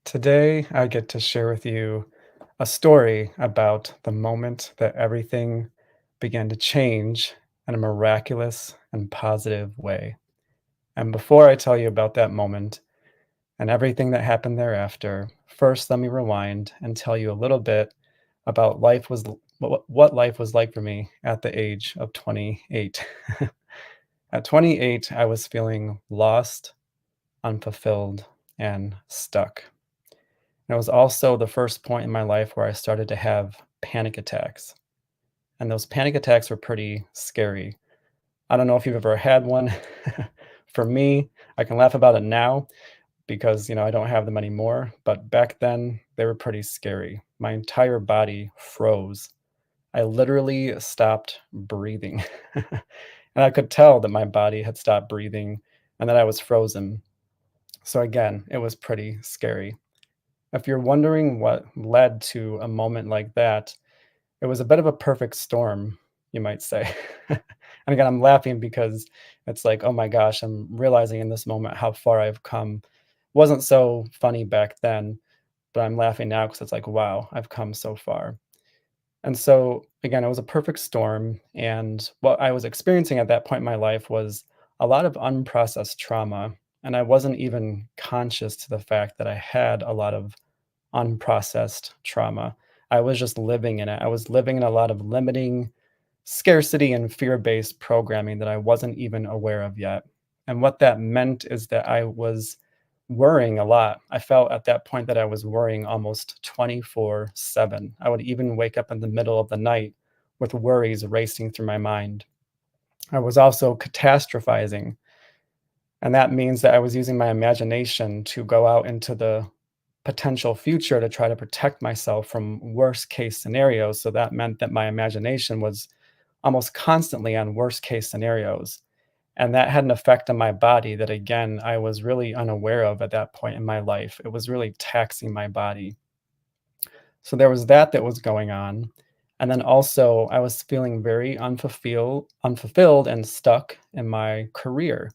Today, I get to share with you a story about the moment that everything began to change in a miraculous and positive way. And before I tell you about that moment and everything that happened thereafter, first let me rewind and tell you a little bit about what life was like for me at the age of 28. At 28, I was feeling lost, unfulfilled, and stuck. And it was also the first point in my life where I started to have panic attacks. And those panic attacks were pretty scary. I don't know if you've ever had one. For me, I can laugh about it now because, I don't have them anymore. But back then, they were pretty scary. My entire body froze. I literally stopped breathing. And I could tell that my body had stopped breathing and that I was frozen. So, again, it was pretty scary. If you're wondering what led to a moment like that, it was a bit of a perfect storm, you might say. And again, I'm laughing because it's like, oh my gosh, I'm realizing in this moment how far I've come. Wasn't so funny back then, but I'm laughing now because it's like, wow, I've come so far. And so, again, it was a perfect storm. And what I was experiencing at that point in my life was a lot of unprocessed trauma. And I wasn't even conscious to the fact that I had a lot of unprocessed trauma. I was just living in it. I was living in a lot of limiting scarcity and fear-based programming that I wasn't even aware of yet. And what that meant is that I was worrying a lot. I felt at that point that I was worrying almost 24/7. I would even wake up in the middle of the night with worries racing through my mind. I was also catastrophizing, and that means that I was using my imagination to go out into the potential future to try to protect myself from worst case scenarios. So that meant that my imagination was almost constantly on worst case scenarios. And that had an effect on my body that, again, I was really unaware of at that point in my life. It was really taxing my body. So there was that was going on. And then also, I was feeling very unfulfilled and stuck in my career.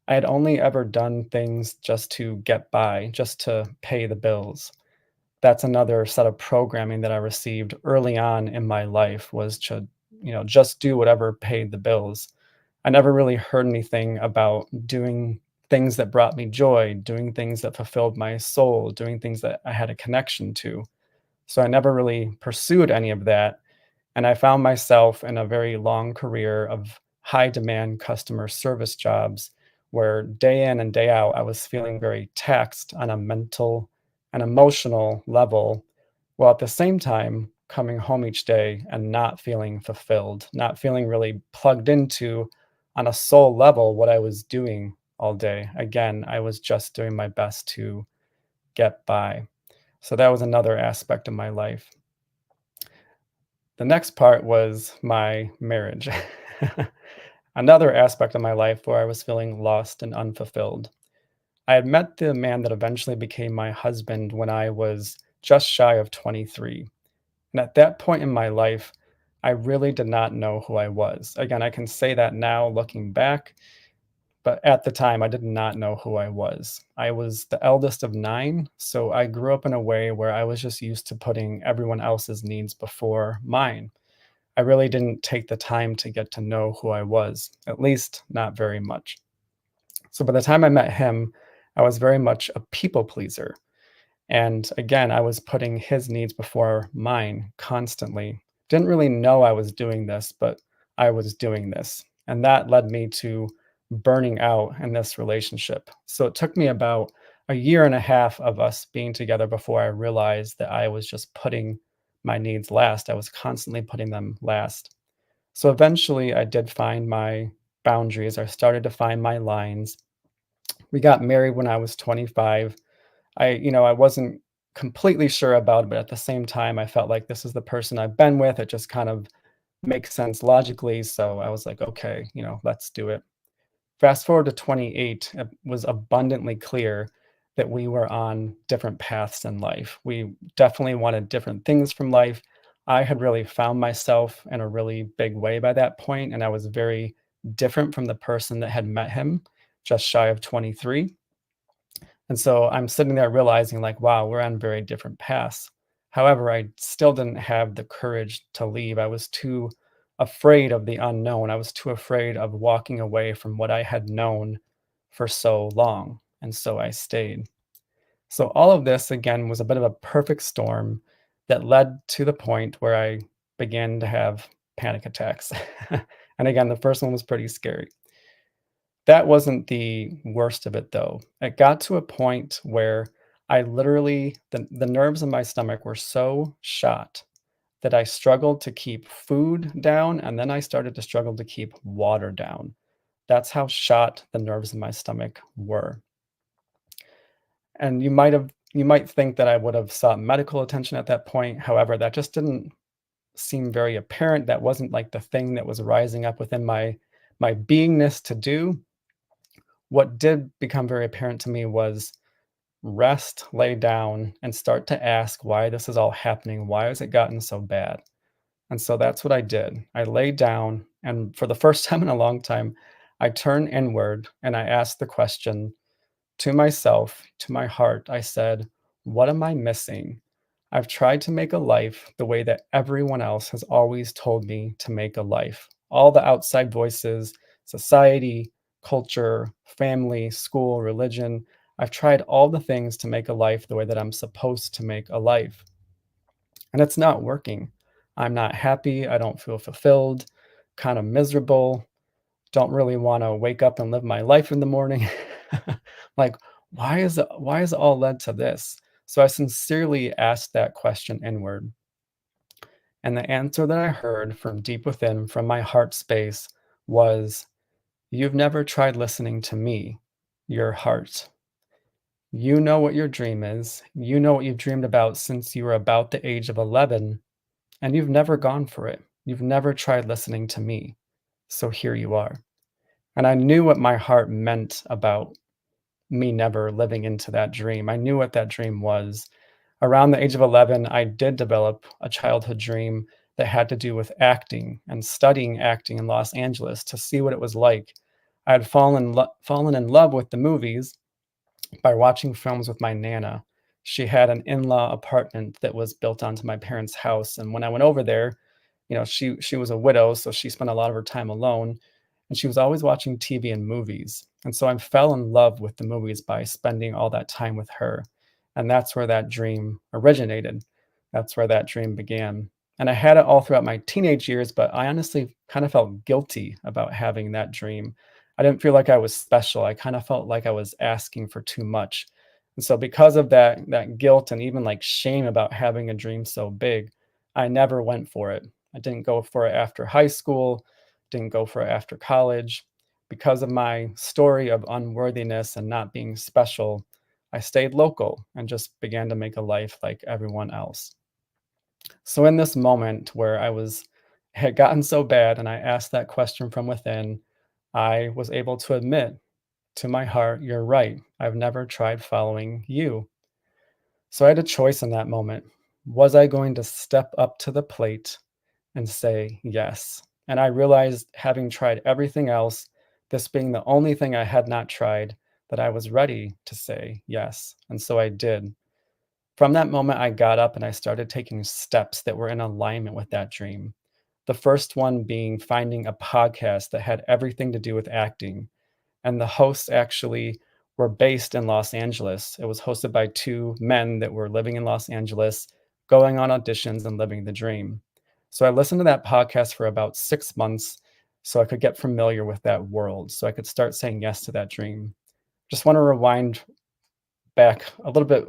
I had only ever done things just to get by, just to pay the bills. That's another set of programming that I received early on in my life was to, just do whatever paid the bills. I never really heard anything about doing things that brought me joy, doing things that fulfilled my soul, doing things that I had a connection to. So I never really pursued any of that. And I found myself in a very long career of high demand customer service jobs where day in and day out, I was feeling very taxed on a mental and emotional level, while at the same time coming home each day and not feeling fulfilled, not feeling really plugged into on a soul level what I was doing all day. Again, I was just doing my best to get by. So that was another aspect of my life. The next part was my marriage. Another aspect of my life where I was feeling lost and unfulfilled. I had met the man that eventually became my husband when I was just shy of 23. And at that point in my life, I really did not know who I was. Again, I can say that now looking back, but at the time, I did not know who I was. I was the eldest of nine, so I grew up in a way where I was just used to putting everyone else's needs before mine. I really didn't take the time to get to know who I was, at least not very much. So by the time I met him, I was very much a people pleaser. And again, I was putting his needs before mine constantly. Didn't really know I was doing this, but I was doing this. And that led me to burning out in this relationship. So it took me about a year and a half of us being together before I realized that I was just putting my needs last. I was constantly putting them last. So eventually I did find my boundaries. I started to find my lines. We got married when I was 25. I wasn't completely sure about it, but at the same time, I felt like this is the person I've been with. It just kind of makes sense logically. So I was like, okay, let's do it. Fast forward to 28, it was abundantly clear that we were on different paths in life. We definitely wanted different things from life. I had really found myself in a really big way by that point, and I was very different from the person that had met him just shy of 23. And so I'm sitting there realizing, like, wow, we're on very different paths. However, I still didn't have the courage to leave. I was too afraid of the unknown. I was too afraid of walking away from what I had known for so long. And so I stayed. So all of this, again, was a bit of a perfect storm that led to the point where I began to have panic attacks. And again, the first one was pretty scary. That wasn't the worst of it, though. It got to a point where I literally the nerves in my stomach were so shot that I struggled to keep food down, and then I started to struggle to keep water down. That's how shot the nerves in my stomach were. And you might think that I would have sought medical attention at that point. However, that just didn't seem very apparent. That wasn't like the thing that was rising up within my beingness to do. What did become very apparent to me was rest, lay down, and start to ask why this is all happening. Why has it gotten so bad? And so that's what I did. I laid down, and for the first time in a long time, I turned inward and I asked the question to myself, to my heart. I said, what am I missing? I've tried to make a life the way that everyone else has always told me to make a life. All the outside voices, society, culture, family, school, religion. I've tried all the things to make a life the way that I'm supposed to make a life. And it's not working. I'm not happy. I don't feel fulfilled, kind of miserable, don't really want to wake up and live my life in the morning. Like, why is it all led to this? So I sincerely asked that question inward. And the answer that I heard from deep within, from my heart space, was, you've never tried listening to me, your heart. You know what your dream is. You know what you've dreamed about since you were about the age of 11, and you've never gone for it. You've never tried listening to me. So here you are. And I knew what my heart meant about me never living into that dream. I knew what that dream was. Around the age of 11, I did develop a childhood dream that had to do with acting and studying acting in Los Angeles to see what it was like. I had fallen in love with the movies by watching films with my nana. She had an in-law apartment that was built onto my parents' house, and when I went over there, she was a widow, so she spent a lot of her time alone, and she was always watching TV and movies. And so I fell in love with the movies by spending all that time with her. And that's where that dream originated. That's where that dream began. And I had it all throughout my teenage years, but I honestly kind of felt guilty about having that dream. I didn't feel like I was special. I kind of felt like I was asking for too much. And so because of that guilt and even like shame about having a dream so big, I never went for it. I didn't go for it after high school, didn't go for it after college. Because of my story of unworthiness and not being special, I stayed local and just began to make a life like everyone else. So in this moment where had gotten so bad and I asked that question from within, I was able to admit to my heart, you're right. I've never tried following you. So I had a choice in that moment. Was I going to step up to the plate and say yes? And I realized, having tried everything else, this being the only thing I had not tried, that I was ready to say yes. And so I did. From that moment, I got up and I started taking steps that were in alignment with that dream. The first one being finding a podcast that had everything to do with acting, and the hosts actually were based in Los Angeles. It was hosted by two men that were living in Los Angeles, going on auditions and living the dream. So I listened to that podcast for about 6 months so I could get familiar with that world, so I could start saying yes to that dream. Just want to rewind back a little bit,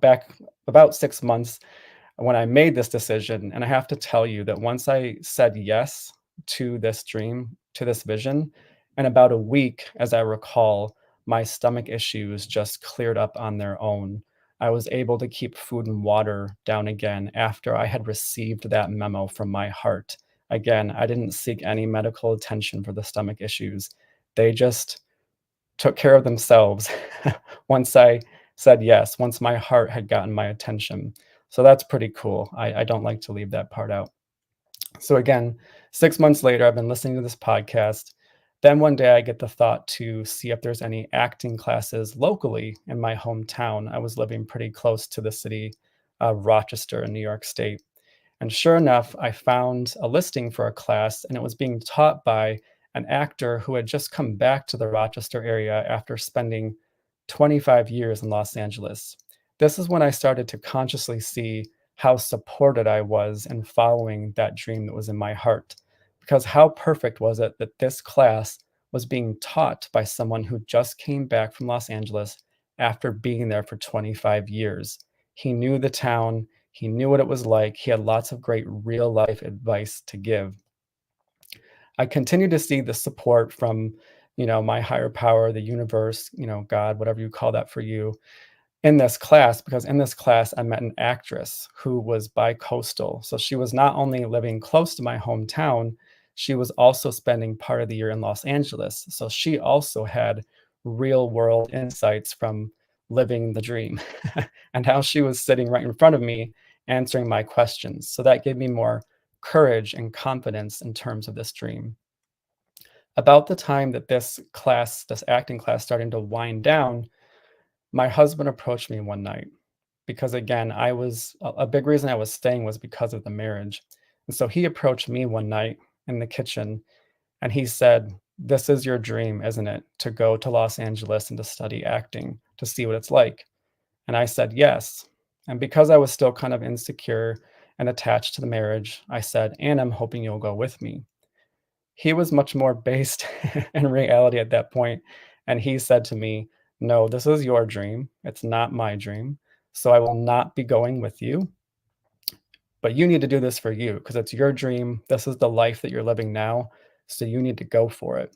back about 6 months when I made this decision. And I have to tell you that once I said yes to this dream, to this vision, in about a week, as I recall, my stomach issues just cleared up on their own. I was able to keep food and water down again after I had received that memo from my heart. Again, I didn't seek any medical attention for the stomach issues. They just took care of themselves once I said yes, once my heart had gotten my attention. So that's pretty cool. I don't like to leave that part out. So again, 6 months later, I've been listening to this podcast. Then one day I get the thought to see if there's any acting classes locally in my hometown. I was living pretty close to the city of Rochester in New York State. And sure enough, I found a listing for a class, and it was being taught by an actor who had just come back to the Rochester area after spending 25 years in Los Angeles. This is when I started to consciously see how supported I was in following that dream that was in my heart. Because how perfect was it that this class was being taught by someone who just came back from Los Angeles after being there for 25 years? He knew the town, he knew what it was like. He had lots of great real life advice to give. I continue to see the support from, my higher power, the universe, God, whatever you call that for you, in this class, because in this class I met an actress who was bi-coastal. So she was not only living close to my hometown, she was also spending part of the year in Los Angeles. So she also had real world insights from living the dream and how she was sitting right in front of me answering my questions. So that gave me more courage and confidence in terms of this dream. About the time that this acting class starting to wind down, my husband approached me one night because, again, a big reason I was staying was because of the marriage. And so he approached me one night in the kitchen and he said, "This is your dream, isn't it? To go to Los Angeles and to study acting, to see what it's like." And I said, "Yes." And because I was still kind of insecure and attached to the marriage, I said, "And I'm hoping you'll go with me." He was much more based in reality at that point, and he said to me, "No, this is your dream. It's not my dream. So I will not be going with you, but you need to do this for you because it's your dream. This is the life that you're living now, so you need to go for it."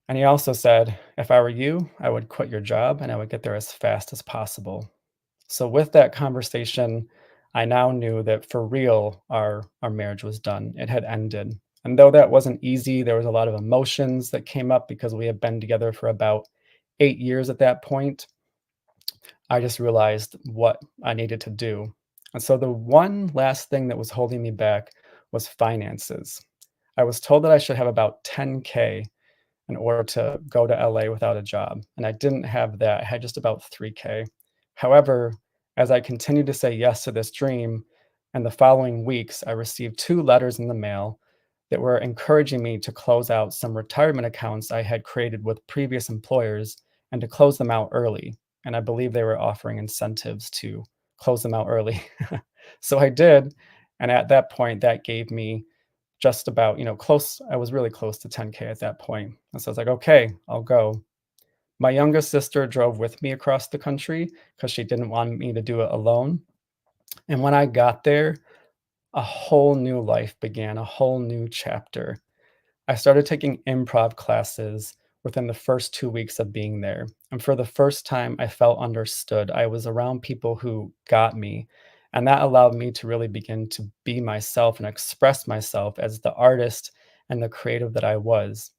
And he also said, "If I were you, I would quit your job and I would get there as fast as possible." So with that conversation, I now knew that for real, our marriage was done. It had ended. And though that wasn't easy, there was a lot of emotions that came up because we had been together for about 8 years at that point. I just realized what I needed to do. And so the one last thing that was holding me back was finances. I was told that I should have about 10K in order to go to LA without a job, and I didn't have that. I had just about 3K. However, as I continued to say yes to this dream, and the following weeks, I received 2 letters in the mail that were encouraging me to close out some retirement accounts I had created with previous employers and to close them out early. And I believe they were offering incentives to close them out early. So I did, and at that point, that gave me just about, close. I was really close to 10K at that point. And so I was like, okay, I'll go. My youngest sister drove with me across the country because she didn't want me to do it alone. And when I got there, a whole new life began, a whole new chapter. I started taking improv classes within the first 2 weeks of being there. And for the first time, I felt understood. I was around people who got me. And that allowed me to really begin to be myself and express myself as the artist and the creative that I was.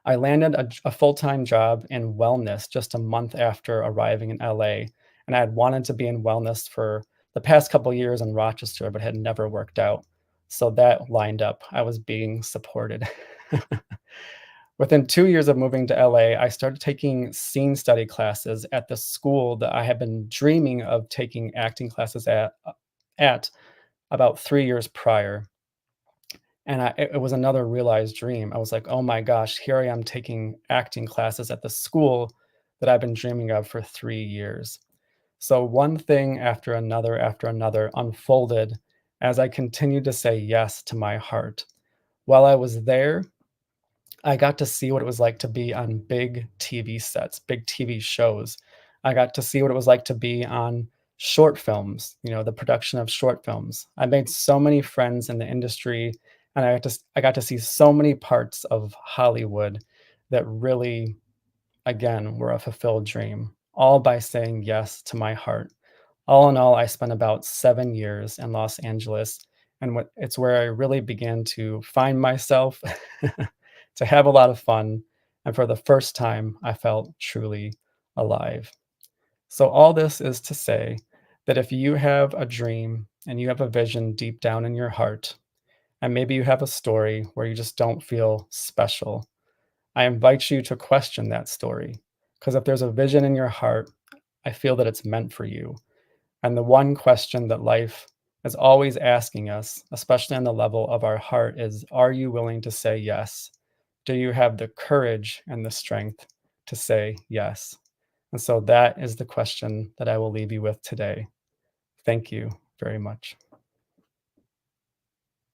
I landed a full time job in wellness just a month after arriving in LA. And I had wanted to be in wellness for the past couple years in Rochester, but had never worked out. So that lined up. I was being supported. Within 2 years of moving to LA, I started taking scene study classes at the school that I had been dreaming of taking acting classes at about 3 years prior. And it was another realized dream. I was like, oh my gosh, here I am taking acting classes at the school that I've been dreaming of for 3 years. So one thing after another unfolded as I continued to say yes to my heart. While I was there, I got to see what it was like to be on big TV sets, big TV shows. I got to see what it was like to be on short films, the production of short films. I made so many friends in the industry, and I got to see so many parts of Hollywood that really, again, were a fulfilled dream, all by saying yes to my heart. All in all, I spent about 7 years in Los Angeles, and it's where I really began to find myself, to have a lot of fun, and for the first time, I felt truly alive. So, all this is to say that if you have a dream and you have a vision deep down in your heart, And maybe you have a story where you just don't feel special. I invite you to question that story. Because if there's a vision in your heart, I feel that it's meant for you. And the one question that life is always asking us, especially on the level of our heart, is are you willing to say yes? Do you have the courage and the strength to say yes? And so that is the question that I will leave you with today. Thank you very much.